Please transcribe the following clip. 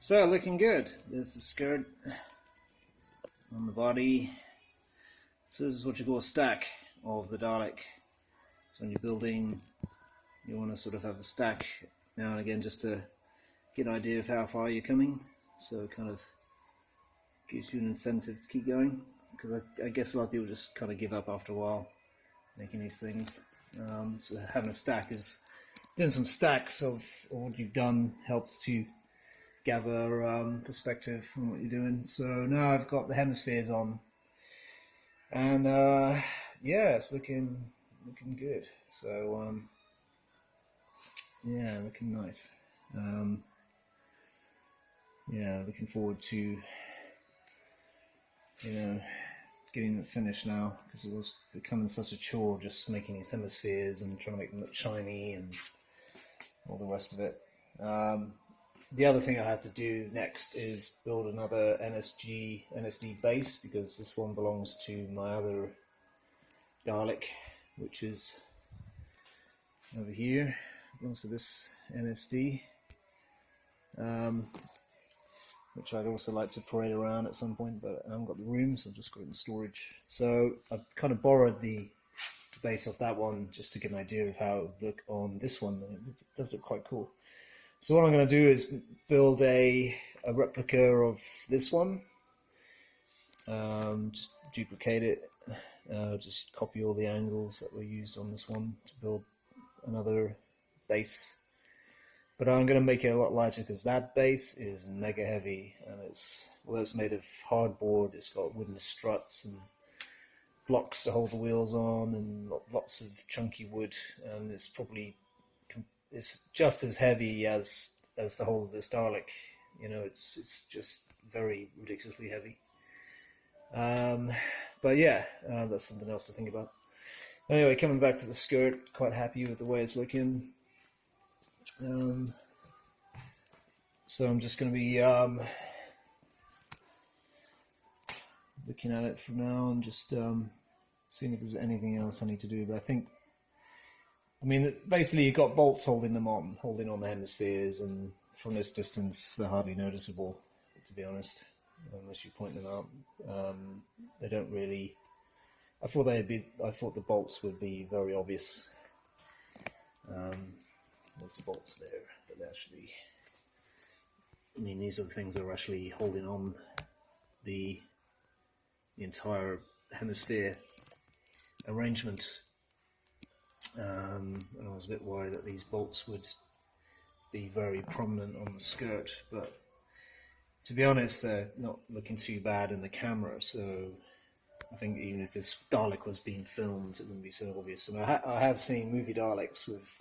So, looking good. There's the skirt on the body. So this is what you call a stack of the Dalek. So when you're building, you want to sort of have a stack now and again just to get an idea of how far you're coming. So it kind of gives you an incentive to keep going, because I guess a lot of people just kind of give up after a while making these things. So having a stack is, doing some stacks of what you've done helps to gather perspective on what you're doing. So now I've got the hemispheres on, and yeah, it's looking good. So yeah, looking nice. Yeah, looking forward to getting it finished now, because it was becoming such a chore just making these hemispheres and trying to make them look shiny and all the rest of it. The other thing I have to do next is build another NSD base, because this one belongs to my other Dalek, which is over here. It belongs to this NSD, which I'd also like to parade around at some point, but I haven't got the room, so I've just got it in storage. So I've kind of borrowed the base off that one just to get an idea of how it would look on this one. It does look quite cool. So what I'm going to do is build a replica of this one, just duplicate it, just copy all the angles that were used on this one to build another base. But I'm going to make it a lot lighter, because that base is mega heavy, and it's made of hardboard. It's got wooden struts and blocks to hold the wheels on, and lots of chunky wood, and it's just as heavy as the whole of this Dalek. It's just very ridiculously heavy. But yeah, that's something else to think about. Anyway, coming back to the skirt, quite happy with the way it's looking. So I'm just going to be looking at it for now and just seeing if there's anything else I need to do. But I mean, basically you've got bolts holding on the hemispheres, and from this distance they're hardly noticeable, to be honest, unless you point them out. They don't really. I thought the bolts would be very obvious. There's the bolts there, but they're actually. I mean, these are the things that are actually holding on the entire hemisphere arrangement. And I was a bit worried that these bolts would be very prominent on the skirt, but to be honest, they're not looking too bad in the camera, so I think even if this Dalek was being filmed, it wouldn't be so obvious. And I have seen movie Daleks with